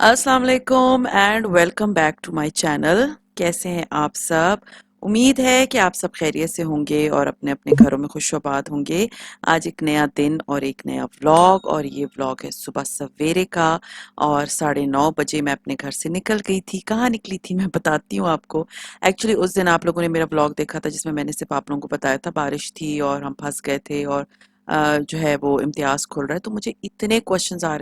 अस्सलाम वालेकुम and welcome back to my channel. कैसे हैं आप सब? उम्मीद है कि आप सब खैरियत से होंगे और अपने अपने घरों में खुशोबाद होंगे। आज एक नया दिन और एक नया व्लॉग, और ये व्लॉग है सुबह सवेरे का। और 9:30 बजे मैं अपने घर से निकल गई थी। कहाँ निकली थी मैं बताती हूँ आपको। एक्चुअली उस दिन आप लोगों ने मेरा व्लॉग देखा था जिसमें मैंने सिर्फ आप लोगों को बताया था बारिश थी और हम फंस गए थे, और जो है वो इम्तियाज़ खुल रहा है। तो मुझे इतने क्वेश्चंस आ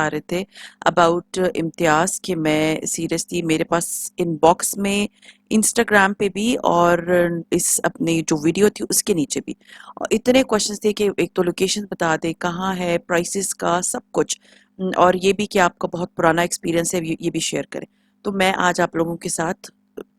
रहे थे अबाउट इम्तियाज़ कि मैं सीरियसली, मेरे पास इनबॉक्स में, इंस्टाग्राम पे भी, और इस अपनी जो वीडियो थी उसके नीचे भी, और इतने क्वेश्चंस थे कि एक तो लोकेशन बता दे कहाँ है, प्राइसेस का सब कुछ, और ये भी कि आपका बहुत पुराना एक्सपीरियंस है ये भी शेयर करें। तो मैं आज आप लोगों के साथ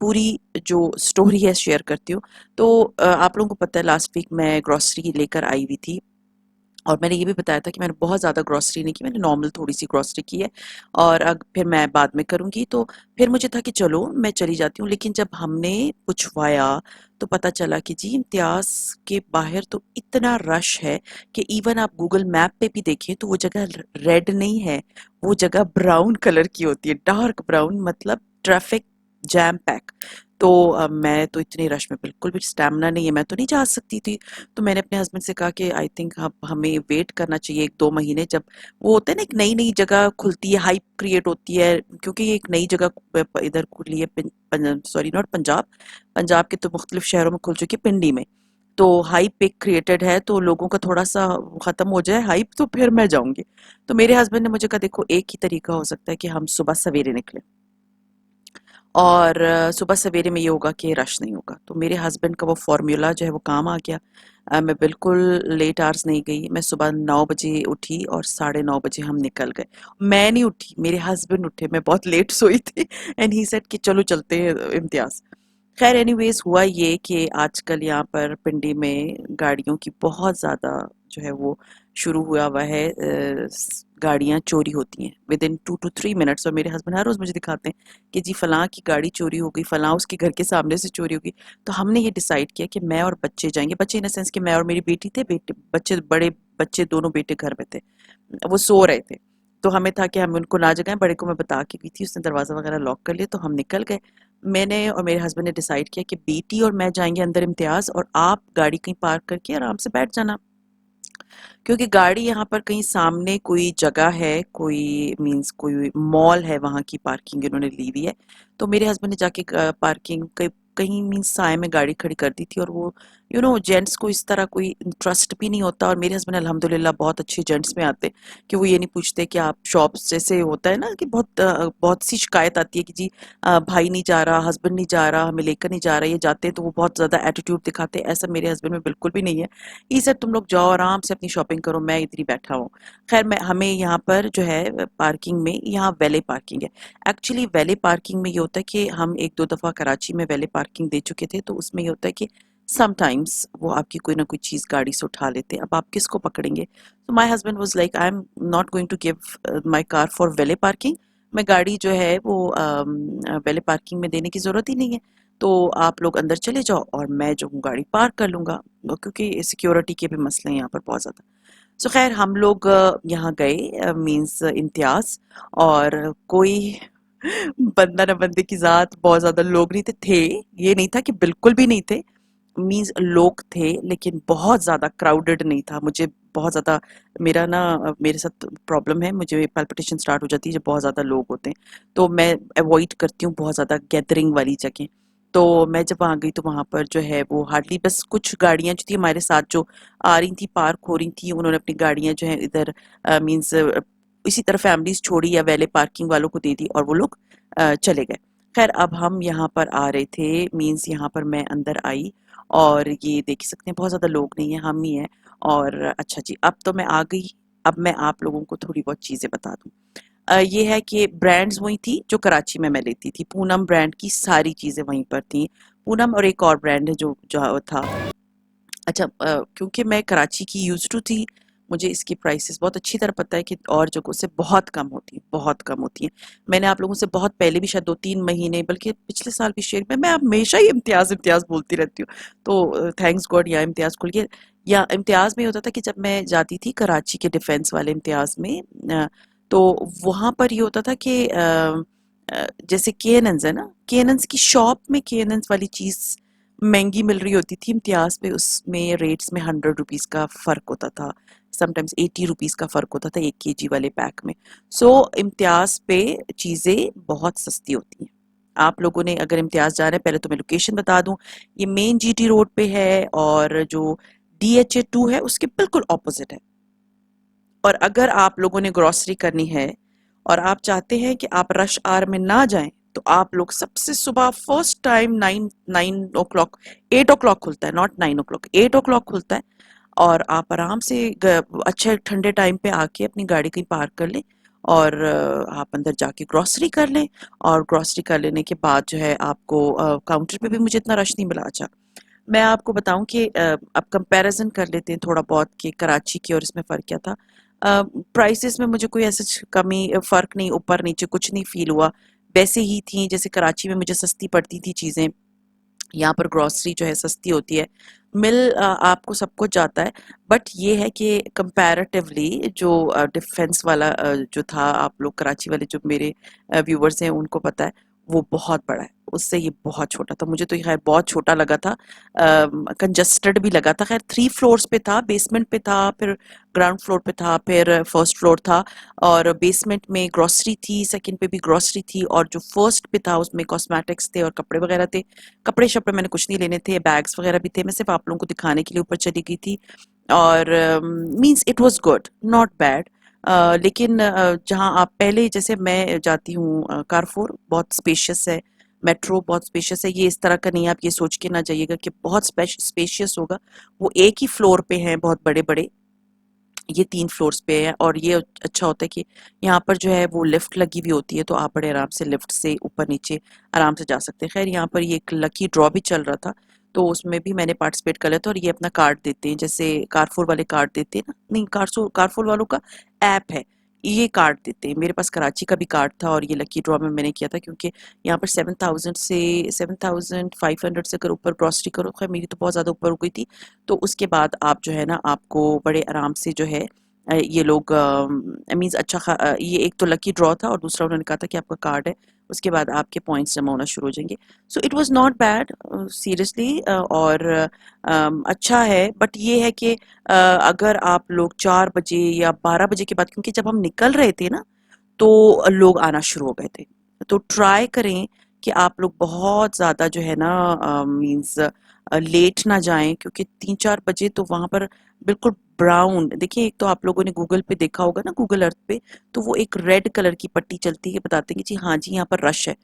पूरी जो स्टोरी है शेयर करती हूँ। तो आप लोगों को पता है लास्ट वीक मैं ग्रॉसरी लेकर आई हुई थी, और मैंने ये भी बताया था कि मैंने बहुत ज़्यादा ग्रॉसरी नहीं की, मैंने नॉर्मल थोड़ी सी ग्रॉसरी की है, और अब फिर मैं बाद में करूँगी। तो फिर मुझे था कि चलो मैं चली जाती हूँ, लेकिन जब हमने पुछवाया तो पता चला कि जी इम्तियाज़ के बाहर तो इतना रश है कि इवन आप गूगल मैप पे भी देखें तो वो जगह रेड नहीं है, वो जगह ब्राउन कलर की होती है, डार्क ब्राउन, मतलब ट्रैफिक जैम पैक। तो मैं तो इतने रश में बिल्कुल भी स्टैमिना नहीं है, मैं तो नहीं जा सकती थी। तो मैंने अपने हस्बैंड से कहा कि आई थिंक हमें वेट करना चाहिए 1-2 महीने, जब वो होता है ना एक नई नई जगह खुलती है, हाइप क्रिएट होती है, क्योंकि ये एक नई जगह इधर खुली है, सॉरी नॉट पंजाब, पंजाब के तो मुख्तलिफ शहरों में खुल चुकी है, पिंडी में। तो हाइप एक क्रिएटेड है, तो लोगों का थोड़ा सा खत्म हो जाए हाइप तो फिर मैं जाऊंगी। तो मेरे हस्बैंड ने मुझे कहा देखो एक ही तरीका हो सकता है कि हम सुबह सवेरे निकले, और सुबह सवेरे में ये होगा कि रश नहीं होगा। तो मेरे हस्बैंड का वो फ़ॉर्मूला जो है वो काम आ गया। मैं बिल्कुल लेट आवर्स नहीं गई, मैं सुबह 9 बजे उठी और 9:30 बजे हम निकल गए। मैं नहीं उठी, मेरे हस्बैंड उठे, मैं बहुत लेट सोई थी एंड ही सेड कि चलो चलते हैं इम्तियाज़। खैर एनीवेज़ हुआ ये कि आजकल यहाँ पर पिंडी में गाड़ियों की बहुत ज़्यादा जो है वो शुरू हुआ है, गाड़ियाँ चोरी होती हैं विदिन 2 to 3 मिनट्स, और मेरे हस्बैंड हर रोज़ मुझे दिखाते हैं कि जी फलां की गाड़ी चोरी हो गई, फलां उसके घर के सामने से चोरी हो गई। तो हमने ये डिसाइड किया कि मैं और बच्चे जाएंगे, बच्चे इन द सेंस कि मैं और मेरी बेटी थे, बेटे बच्चे, बड़े बच्चे दोनों बेटे घर में थे, वो सो रहे थे। तो हमें था कि हम उनको ना जगाएं, बड़े को मैं बता के गई थी, उसने दरवाज़ा वगैरह लॉक कर लिया, तो हम निकल गए। मैंने और मेरे हस्बैंड ने डिसाइड किया कि बेटी और मैं जाएंगे अंदर इम्तियाज़, और आप गाड़ी कहीं पार्क करके आराम से बैठ जाना, क्योंकि गाड़ी यहाँ पर कहीं सामने कोई जगह है, कोई मीन्स कोई मॉल है, वहाँ की पार्किंग इन्होंने ली हुई है। तो मेरे हस्बैंड ने जाके पार्किंग कहीं मीन्स साए में गाड़ी खड़ी कर दी थी, और वो जेंट्स को इस तरह कोई ट्रस्ट भी नहीं होता, और मेरे हस्बैंड अल्हम्दुलिल्लाह बहुत अच्छे जेंट्स में आते कि वो ये नहीं पूछते कि आप शॉप्स, जैसे होता है ना कि बहुत सी शिकायत आती है कि जी भाई नहीं जा रहा, हस्बैंड नहीं जा रहा, हमें लेकर नहीं जा रहा, ये जाते हैं तो वो बहुत ज़्यादा एटीट्यूड दिखाते हैं। ऐसा मेरे हस्बैंड में बिल्कुल भी नहीं है। ये सर तुम लोग जाओ आराम से अपनी शॉपिंग करो, मैं इधर ही बैठा हूँ। खैर मैं हमें यहाँ पर जो है पार्किंग में, यहाँ वैले पार्किंग है। एक्चुअली वैले पार्किंग में ये होता है कि हम 1-2 दफ़ा कराची में वैले पार्किंग दे चुके थे, तो उसमें ये होता है कि समटाइम्स वो आपकी कोई ना कोई चीज़ गाड़ी से उठा लेते हैं, अब आप किसको पकड़ेंगे। तो my husband was like I am not going to give my car for valet parking, मैं गाड़ी जो है वो वैले पार्किंग में देने की ज़रूरत ही नहीं है। तो आप लोग अंदर चले जाओ और मैं जो हूँ गाड़ी पार्क कर लूँगा, क्योंकि सिक्योरिटी के भी मसले हैं यहाँ पर बहुत ज़्यादा। सो खैर हम लोग यहाँ गए मीन्स इम्तियाज़, और कोई बंदा न बंदे की ज़ात, बहुत ज़्यादा लोग नहीं थे, ये नहीं था कि बिल्कुल भी नहीं थे, मीन्स लोग थे लेकिन बहुत ज़्यादा क्राउडेड नहीं था। मुझे बहुत ज़्यादा, मेरा ना मेरे साथ प्रॉब्लम है, मुझे पैल्पिटेशन स्टार्ट हो जाती है जब बहुत ज़्यादा लोग होते हैं, तो मैं अवॉइड करती हूँ बहुत ज़्यादा गैदरिंग वाली जगह। तो मैं जब वहाँ गई तो वहाँ पर जो है वो हार्डली, बस कुछ गाड़ियाँ जो थी हमारे साथ जो आ रही थी, पार्क हो रही थी, उन्होंने अपनी गाड़ियाँ जो है इधर मीन्स इसी तरह फैमिलीज छोड़ी या वैले पार्किंग वालों को दे दी, और वो लोग चले गए। खैर अब हम यहाँ पर आ रहे थे, मीन्स यहाँ पर मैं अंदर आई, और ये देख सकते हैं बहुत ज़्यादा लोग नहीं है, हम ही हैं। और अच्छा जी, अब तो मैं आ गई। अब मैं आप लोगों को थोड़ी बहुत चीज़ें बता दूँ। ये है कि ब्रांड्स वही थी जो कराची में मैं लेती थी, पूनम ब्रांड की सारी चीज़ें वहीं पर थी। पूनम और एक और ब्रांड है जो जो था। अच्छा क्योंकि मैं कराची की यूज्ड टू थी, मुझे इसकी प्राइसेस बहुत अच्छी तरह पता है कि और जगहों से बहुत कम होती है, बहुत कम होती है। मैंने आप लोगों से बहुत पहले भी शायद 2-3 महीने, बल्कि पिछले साल भी शेयर में, मैं हमेशा ही इम्तियाज़ इम्तियाज़ बोलती रहती हूँ। तो थैंक्स गॉड यहाँ इम्तियाज़ खुल गया। या इम्तियाज़ में होता था कि जब मैं जाती थी कराची के डिफेंस वाले इम्तियाज़ में, तो वहाँ पर ये होता था कि जैसे केएनएन्स है ना, केएनएन्स की शॉप में केएनएन्स वाली चीज़ महंगी मिल रही होती थी, इम्तियाज़ पे उसमें रेट्स में 100 रुपीज़ का फ़र्क होता था, समटाइम्स 80 रुपीज़ का फ़र्क होता था 1 केजी वाले पैक में। सो इम्तियाज़ पे चीज़ें बहुत सस्ती होती हैं। आप लोगों ने अगर इम्तियाज़ जा रहे हैं, पहले तो मैं लोकेशन बता दूं, ये मेन जीटी रोड पे है और जो DHA 2 है उसके बिल्कुल ऑपोजिट है। और अगर आप लोगों ने ग्रॉसरी करनी है और आप चाहते हैं कि आप रश आवर में ना जाएं, तो आप लोग सबसे सुबह first time 9 9 o'clock, 8 o'clock खुलता है, not 9 o'clock, 8 o'clock खुलता है। और आप आराम से अच्छे ठंडे टाइम पे आके अपनी गाड़ी कहीं पार्क कर लें और आप अंदर जाके ग्रॉसरी कर लें। और ग्रॉसरी कर लेने के बाद जो है आपको काउंटर पे भी मुझे इतना रश नहीं मिला। अच्छा, मैं आपको बताऊं कि अब कंपैरिजन कर लेते हैं थोड़ा बहुत कि कराची की और इसमें फ़र्क क्या था। प्राइसेस में मुझे कोई ऐसा कमी फ़र्क नहीं, ऊपर नीचे कुछ नहीं फील हुआ, वैसे ही थी जैसे कराची में मुझे सस्ती पड़ती थी चीज़ें, यहाँ पर ग्रॉसरी जो है सस्ती होती है। मिल आपको सब कुछ जाता है, बट ये है कि कंपैरेटिवली जो डिफेंस वाला जो था, आप लोग कराची वाले जो मेरे व्यूवर्स हैं उनको पता है, वो बहुत बड़ा है, उससे ये बहुत छोटा था। मुझे तो ये खैर बहुत छोटा लगा था, कंजस्टेड भी लगा था। खैर 3 फ्लोर्स पे था, बेसमेंट पे था, फिर ग्राउंड फ्लोर पे था, फिर फर्स्ट फ्लोर था। और बेसमेंट में ग्रॉसरी थी, सेकंड पे भी ग्रॉसरी थी, और जो फर्स्ट पे था उसमें कॉस्मेटिक्स थे और कपड़े वगैरह थे। कपड़े शपड़े मैंने कुछ नहीं लेने थे, बैग्स वगैरह भी थे, मैं सिर्फ आप लोगों को दिखाने के लिए ऊपर चली गई थी। और means it was good, not bad. लेकिन जहाँ आप पहले, जैसे मैं जाती हूँ कारफोर, बहुत स्पेशियस है, मेट्रो बहुत स्पेशियस है, ये इस तरह का नहीं है, आप ये सोच के ना जाइएगा कि बहुत स्पेशियस होगा। वो एक ही फ्लोर पे हैं बहुत बड़े बड़े, ये 3 फ्लोर्स पे है। और ये अच्छा होता है कि यहाँ पर जो है वो लिफ्ट लगी हुई होती है, तो आप बड़े आराम से लिफ्ट से ऊपर नीचे आराम से जा सकते हैं। खैर यहाँ पर ये एक लकी ड्रॉ भी चल रहा था, तो उसमें भी मैंने पार्टिसिपेट कर लिया था। और ये अपना कार्ड देते हैं, जैसे कारफोर वाले कार्ड देते हैं ना, नहीं, कारफोर कारफोर वालों का ऐप है, ये कार्ड देते हैं। मेरे पास कराची का भी कार्ड था और ये लकी ड्रॉ में मैंने किया था, क्योंकि यहाँ पर 7,500 से अगर ऊपर ग्रॉसरी करो, खैर मेरी तो बहुत ज़्यादा ऊपर हो गई थी, तो उसके बाद आप जो है ना, आपको बड़े आराम से जो है ये लोग मीन्स ये एक तो लकी ड्रॉ था और दूसरा उन्होंने कहा था कि आपका कार्ड है, उसके बाद आपके पॉइंट्स जमा होना शुरू हो जाएंगे। So it was not bad seriously. और अच्छा है, बट ये है कि अगर आप लोग 4 बजे या 12 बजे के बाद, क्योंकि जब हम निकल रहे थे ना तो लोग आना शुरू हो गए थे, तो ट्राई करें कि आप लोग बहुत ज़्यादा जो है ना मीन्स लेट ना जाएं, क्योंकि 3 4 बजे तो वहाँ पर बिल्कुल ब्राउन, देखिए एक तो आप लोगों ने गूगल पे देखा होगा ना, गूगल अर्थ पे, तो वो एक रेड कलर की पट्टी चलती है, बताते हैं कि जी हाँ जी यहाँ पर रश है।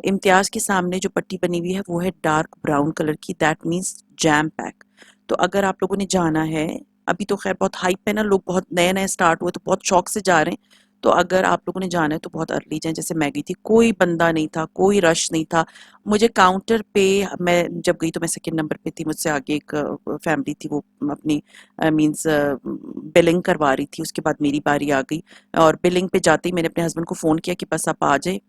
इम्तियाज के सामने जो पट्टी बनी हुई है वो है डार्क ब्राउन कलर की, दैट मीन्स जैम पैक। तो अगर आप लोगों ने जाना है, अभी तो खैर बहुत हाइप है ना, लोग बहुत नए नए स्टार्ट हुए तो बहुत शौक से जा रहे हैं, तो अगर आप लोगों ने जाना है तो बहुत अर्ली जाएं। जैसे मैं गई थी, कोई बंदा नहीं था, कोई रश नहीं था। मुझे काउंटर पे, मैं जब गई तो मैं सेकंड नंबर पे थी, मुझसे आगे एक फैमिली थी, वो अपनी मींस बिलिंग करवा रही थी, उसके बाद मेरी बारी आ गई। और बिलिंग पे जाते ही मैंने अपने हस्बैंड को फ़ोन किया कि बस आप आ जाए,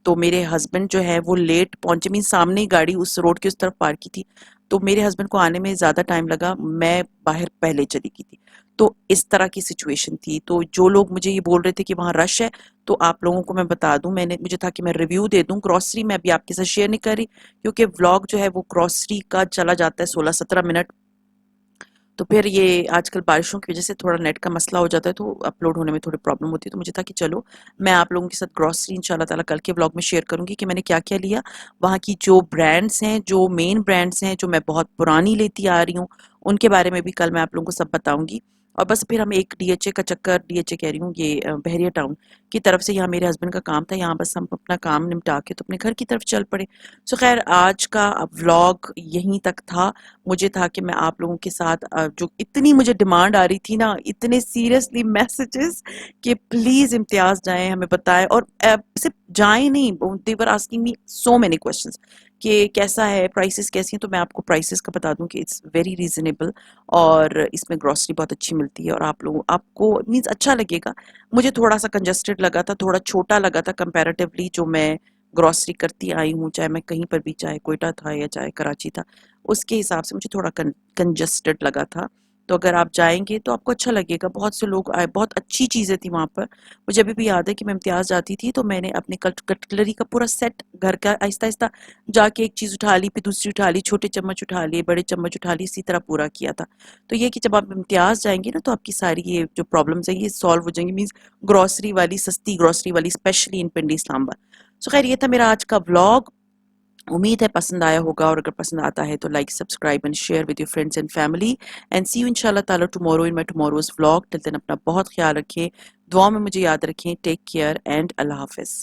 तो मेरे हस्बैंड जो है वो लेट पहुंचे, मीन सामने ही गाड़ी उस रोड की उस तरफ पार्क की थी, तो मेरे हस्बैंड को आने में ज़्यादा टाइम लगा, मैं बाहर पहले चली गई थी। तो इस तरह की सिचुएशन थी। तो जो लोग मुझे ये बोल रहे थे कि वहाँ रश है, तो आप लोगों को मैं बता दूं, मैंने मुझे था कि मैं रिव्यू दे दूं ग्रॉसरी, मैं अभी आपके साथ शेयर नहीं कर रही, क्योंकि व्लॉग जो है वो ग्रॉसरी का चला जाता है 16 17 मिनट, तो फिर ये आजकल बारिशों की वजह से थोड़ा नेट का मसला हो जाता है, तो अपलोड होने में थोड़ी प्रॉब्लम होती है। तो मुझे था कि चलो मैं आप लोगों के साथ ग्रॉसरी इंशाल्लाह ताला कल के व्लॉग में शेयर करूंगी कि मैंने क्या क्या लिया। वहाँ की जो ब्रांड्स हैं, जो मेन ब्रांड्स हैं, जो मैं बहुत पुरानी लेती आ रही हूँ, उनके बारे में भी कल मैं आप लोगों को सब बताऊंगी। और बस फिर हम एक डीएचए का चक्कर, डीएचए कह रही हूँ, ये बहरिया टाउन की तरफ से, यहाँ मेरे हस्बैंड का काम था, यहाँ बस हम अपना काम निपटा के तो अपने घर की तरफ चल पड़े। सो खैर आज का व्लॉग यहीं तक था। मुझे था कि मैं आप लोगों के साथ जो इतनी मुझे डिमांड आ रही थी ना, इतने सीरियसली मैसेजेस कि प्लीज इम्तियाज जाएं, हमें बताएं, और सिर्फ जाएं नहीं, they were asking me so many questions कि कैसा है, प्राइसेस कैसी हैं। तो मैं आपको प्राइसेस का बता दूं कि इट्स वेरी रीजनेबल, और इसमें ग्रोसरी बहुत अच्छी मिलती है, और आप लोगों आपको मीन्स अच्छा लगेगा। मुझे थोड़ा सा कंजस्टेड लगा था, थोड़ा छोटा लगा था कंपैरेटिवली, जो मैं ग्रोसरी करती आई हूँ, चाहे मैं कहीं पर भी, चाहे कोयटा था या चाहे कराची था, उसके हिसाब से मुझे थोड़ा कंजस्टेड लगा था। तो अगर आप जाएंगे तो आपको अच्छा लगेगा। बहुत से लोग आए, बहुत अच्छी चीज़ें थी वहाँ पर। मुझे अभी भी याद है कि मैं इम्तियाज़ जाती थी तो मैंने अपने कटलरी का पूरा सेट घर का आहिस्ता आहिस्ता जाके एक चीज़ उठा ली, फिर दूसरी उठा ली, छोटे चम्मच उठा लिए, बड़े चम्मच उठा लिए, इसी तरह पूरा किया था। तो ये कि जब आप इम्तियाज़ जाएंगे ना तो आपकी सारी ये जो प्रॉब्लम्स हैं ये सॉल्व हो जाएंगी। मीन्स ग्रॉसरी वाली, सस्ती ग्रॉसरी वाली, स्पेशली इन पिंडी इस्लामाबाद। सो खैर ये था मेरा आज का व्लॉग। उम्मीद है पसंद आया होगा, और अगर पसंद आता है तो like, subscribe and share with your friends and family. And see you इंशाल्लाह ताला tomorrow in my tomorrow's vlog. Till then अपना बहुत ख्याल रखें, दुआ में मुझे याद रखें। टेक केयर एंड अल्लाह हाफिज।